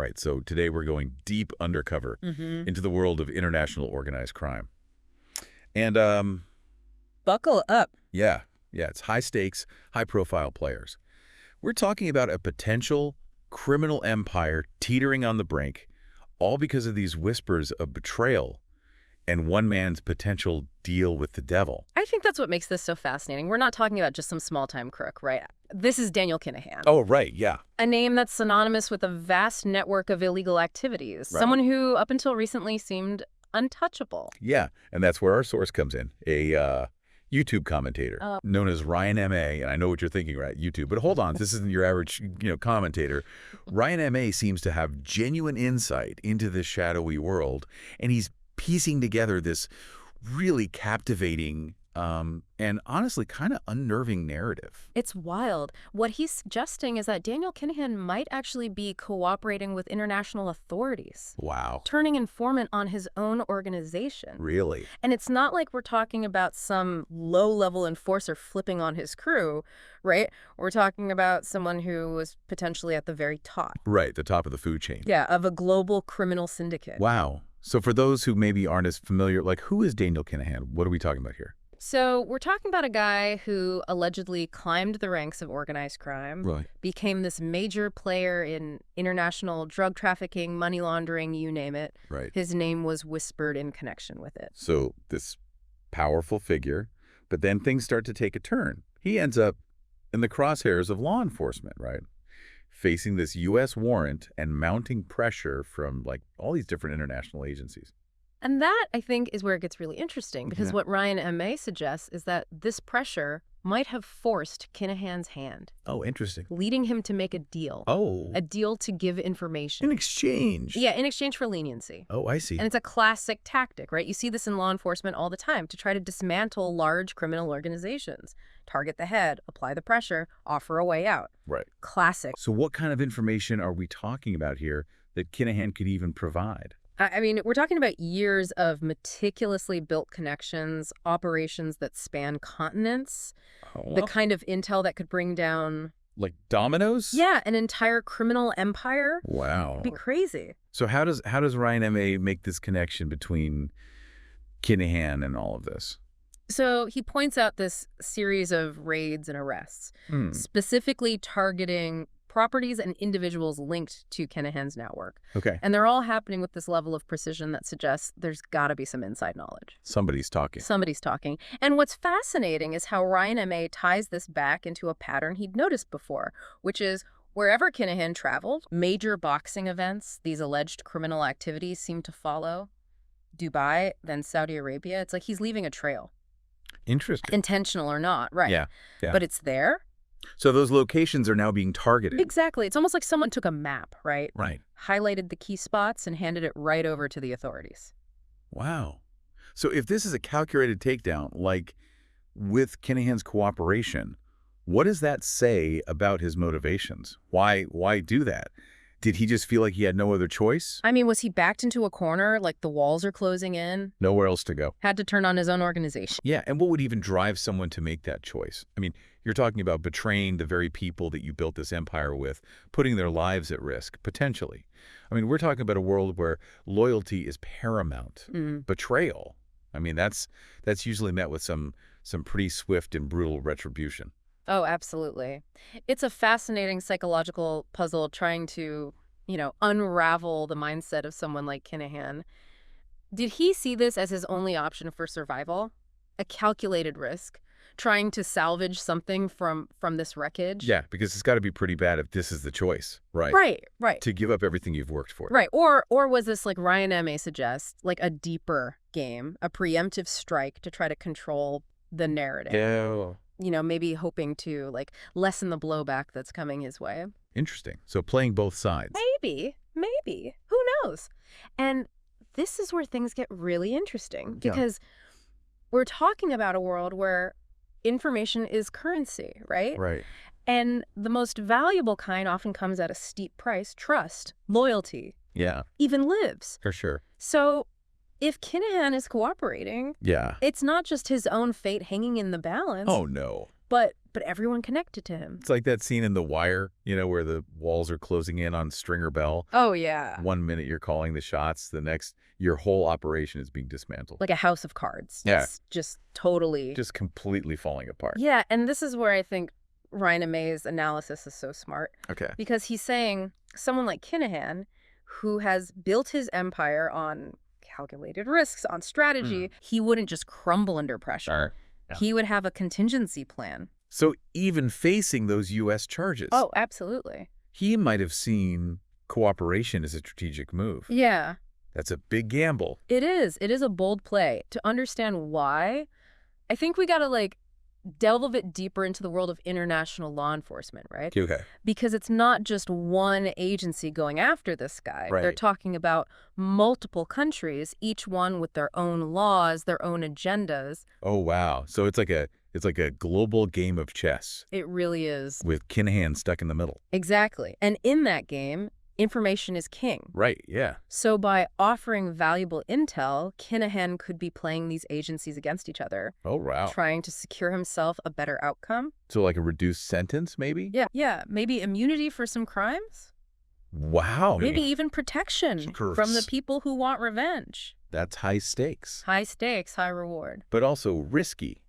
right, so today we're going deep undercover into the world of international organized crime. And, Buckle up. yeah, it's high stakes, high profile players. We're talking about a potential criminal empire teetering on the brink, all because of these whispers of betrayal and one man's potential deal with the devil. I think that's what makes this so fascinating. We're not talking about just some small-time crook, right? This is Daniel Kinahan. Oh, right, yeah. A name that's synonymous with a vast network of illegal activities. Right. Someone who, up until recently, seemed untouchable. Yeah, and that's where our source comes in, a YouTube commentator known as Ryan M.A., and I know what you're thinking, right, YouTube, but hold on, this isn't your average, commentator. Ryan M.A. seems to have genuine insight into this shadowy world, and he's piecing together this really captivating and honestly kind of unnerving narrative. It's wild. What he's suggesting is that Daniel Kinahan might actually be cooperating with international authorities. Wow. Turning informant on his own organization. Really? And it's not like we're talking about some low-level enforcer flipping on his crew, right? We're talking about someone who was potentially at the very top. Right, the top of the food chain. Yeah, of a global criminal syndicate. Wow. So for those who maybe aren't as familiar, like, who is Daniel Kinahan? What are we talking about here? So we're talking about a guy who allegedly climbed the ranks of organized crime, Right. became this major player in international drug trafficking, money laundering, you name it. Right. His name was whispered in connection with it. So this powerful figure, but then things start to take a turn. He ends up in the crosshairs of law enforcement, right? Facing this U.S. warrant and mounting pressure from, like, all these different international agencies. And that, I think, is where it gets really interesting, because Yeah. what Ryan M.A. suggests is that this pressure might have forced Kinahan's hand, Oh, interesting. leading him to make a deal. Oh. A deal to give information. In exchange. Yeah, in exchange for leniency. Oh, I see. And it's a classic tactic, right? You see this in law enforcement all the time, to try to dismantle large criminal organizations. Target the head, apply the pressure, offer a way out. Right. Classic. So what kind of information are we talking about here that Kinahan could even provide? I mean, we're talking about years of meticulously built connections, operations that span continents, Oh, the kind of intel that could bring down, like dominoes? yeah, an entire criminal empire. Wow. It'd be crazy. So how does Ryan M.A. make this connection between Kinahan and all of this? So he points out this series of raids and arrests, specifically targeting properties and individuals linked to Kinahan's network. Okay. And they're all happening with this level of precision that suggests there's got to be some inside knowledge. Somebody's talking. Somebody's talking. And what's fascinating is how Ryan M.A. ties this back into a pattern he'd noticed before, which is wherever Kinahan traveled, major boxing events, these alleged criminal activities seem to follow. Dubai, then Saudi Arabia. It's like he's leaving a trail. Interesting. Intentional or not, right? Yeah. But it's there. So those locations are now being targeted. Exactly. It's almost like someone took a map, right? Right. Highlighted the key spots and handed it right over to the authorities. Wow. So if this is a calculated takedown, like with Kinahan's cooperation, what does that say about his motivations? Why do that? Did he just feel like he had no other choice? I mean, was he backed into a corner, like the walls are closing in? Nowhere else to go. Had to turn on his own organization. Yeah, and what would even drive someone to make that choice? I mean, you're talking about betraying the very people that you built this empire with, putting their lives at risk, potentially. I mean, we're talking about a world where loyalty is paramount. Betrayal, I mean, that's usually met with some pretty swift and brutal retribution. Oh, absolutely. It's a fascinating psychological puzzle trying to, unravel the mindset of someone like Kinahan. Did he see this as his only option for survival? A calculated risk? Trying to salvage something from this wreckage? Yeah, because it's got to be pretty bad if this is the choice, right? Right. To give up everything you've worked for. Right. Or was this, like Ryan M.A. suggests, like a deeper game, a preemptive strike to try to control the narrative? Yeah. Maybe hoping to, like, lessen the blowback that's coming his way. Interesting. So playing both sides. Maybe. Who knows? And this is where things get really interesting, because we're talking about a world where information is currency, right? Right. And the most valuable kind often comes at a steep price: trust, loyalty, Yeah. even lives. For sure. So if Kinahan is cooperating, Yeah. it's not just his own fate hanging in the balance. Oh, no. but everyone connected to him. It's like that scene in The Wire, where the walls are closing in on Stringer Bell. Oh, yeah. 1 minute you're calling the shots, the next, your whole operation is being dismantled. Like a house of cards. Yeah. It's just totally. Just completely falling apart. Yeah, and this is where I think Ryan May's analysis is so smart. Okay. Because he's saying someone like Kinahan, who has built his empire on calculated risks, on strategy, he wouldn't just crumble under pressure. Sure. Yeah. He would have a contingency plan. So even facing those U.S. charges. Oh, absolutely. He might have seen cooperation as a strategic move. Yeah. That's a big gamble. It is. It is a bold play. To understand why, I think we got to delve a bit deeper into the world of international law enforcement, right? Okay. Because it's not just one agency going after this guy. Right. They're talking about multiple countries, each one with their own laws, their own agendas. Oh, wow. So it's like a global game of chess. It really is. With Kinahan stuck in the middle. Exactly. And in that game, information is king. Right, yeah. So by offering valuable intel, Kinahan could be playing these agencies against each other. Oh, wow. Trying to secure himself a better outcome. So like a reduced sentence, maybe? Yeah. Maybe immunity for some crimes. Wow. Maybe even protection from the people who want revenge. That's high stakes. High stakes, high reward. But also risky.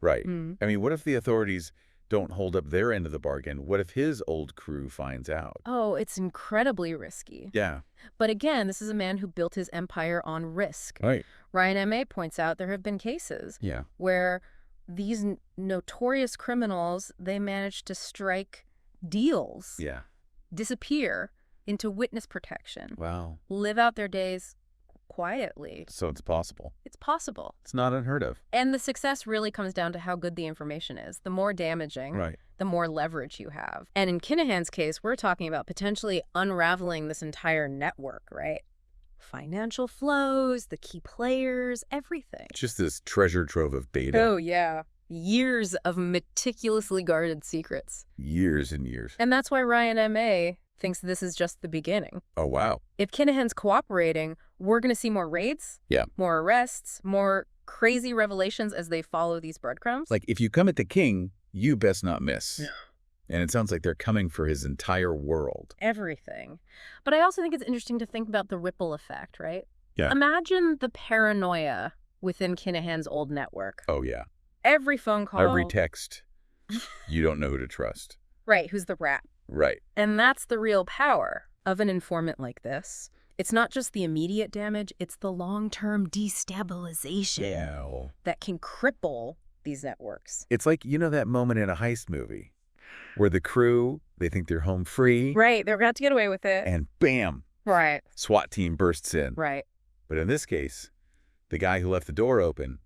Right. Mm. I mean, what if the authorities don't hold up their end of the bargain? What if his old crew finds out? Oh, it's incredibly risky. Yeah. But again, this is a man who built his empire on risk. Right. Ryan M.A. points out there have been cases where these notorious criminals, they managed to strike deals, disappear into witness protection, live out their days quietly. So it's possible. It's possible. It's not unheard of. And the success really comes down to how good the information is. The more damaging, the more leverage you have. And in Kinahan's case, we're talking about potentially unraveling this entire network, right? Financial flows, the key players, everything. Just this treasure trove of data. Oh, yeah. Years of meticulously guarded secrets. Years and years. And that's why Ryan M.A. thinks this is just the beginning. Oh, wow. If Kinahan's cooperating, we're going to see more raids, more arrests, more crazy revelations as they follow these breadcrumbs. Like, if you come at the king, you best not miss. Yeah. And it sounds like they're coming for his entire world. Everything. But I also think it's interesting to think about the ripple effect, right? Yeah. Imagine the paranoia within Kinahan's old network. Oh, yeah. Every phone call. Every text. You don't know who to trust. Right. Who's the rat? Right. And that's the real power of an informant like this. It's not just the immediate damage, it's the long-term destabilization that can cripple these networks. It's like, that moment in a heist movie where the crew, they think they're home free. Right. They're about to get away with it. And bam. Right. SWAT team bursts in. Right. But in this case, the guy who left the door open,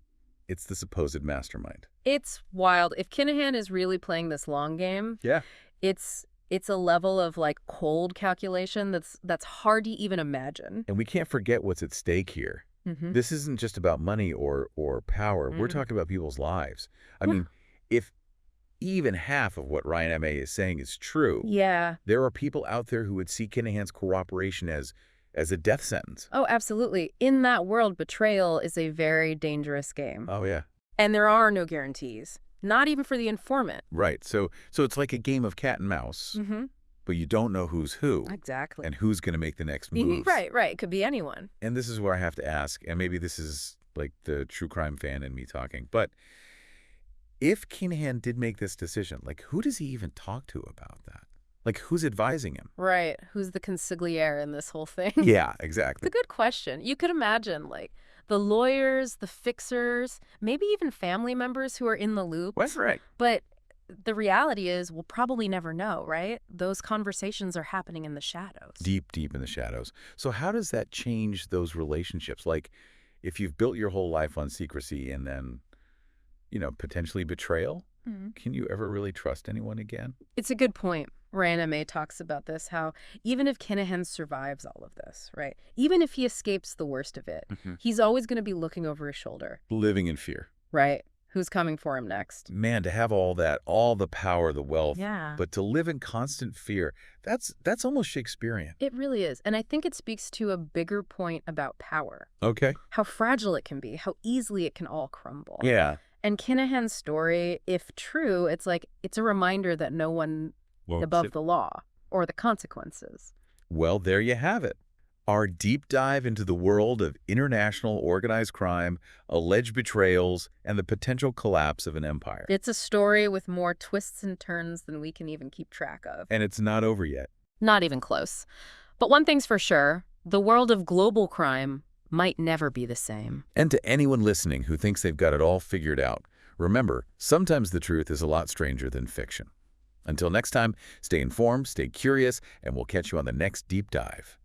it's the supposed mastermind. It's wild. If Kinahan is really playing this long game, it's a level of cold calculation that's hard to even imagine. And we can't forget what's at stake here. Mm-hmm. This isn't just about money or power. Mm-hmm. We're talking about people's lives. I mean, if even half of what Ryan M.A. is saying is true, there are people out there who would see Kinahan's cooperation as a death sentence. Oh, absolutely. In that world, betrayal is a very dangerous game. Oh, yeah. And there are no guarantees. Not even for the informant. Right. So it's like a game of cat and mouse, but you don't know who's who. Exactly. And who's going to make the next move. Right. It could be anyone. And this is where I have to ask, and maybe this is like the true crime fan in me talking, but if Kinahan did make this decision, who does he even talk to about that? Who's advising him? Right. Who's the consigliere in this whole thing? Yeah, exactly. It's a good question. You could imagine, the lawyers, the fixers, maybe even family members who are in the loop. That's right. But the reality is we'll probably never know, right? Those conversations are happening in the shadows. Deep, deep in the shadows. So how does that change those relationships? If you've built your whole life on secrecy and then, potentially betrayal, can you ever really trust anyone again? It's a good point. Ryan M.A. talks about this, how even if Kinahan survives all of this, right? Even if he escapes the worst of it, he's always going to be looking over his shoulder. Living in fear. Right. Who's coming for him next? Man, to have all that, all the power, the wealth, yeah, but to live in constant fear, that's almost Shakespearean. It really is. And I think it speaks to a bigger point about power. Okay. How fragile it can be, how easily it can all crumble. Yeah. And Kinahan's story, if true, it's a reminder that no one above the law or the consequences. Well, there you have it. Our deep dive into the world of international organized crime, alleged betrayals, and the potential collapse of an empire. It's a story with more twists and turns than we can even keep track of. And it's not over yet. Not even close. But one thing's for sure, the world of global crime might never be the same. And to anyone listening who thinks they've got it all figured out, remember, sometimes the truth is a lot stranger than fiction. Until next time, stay informed, stay curious, and we'll catch you on the next deep dive.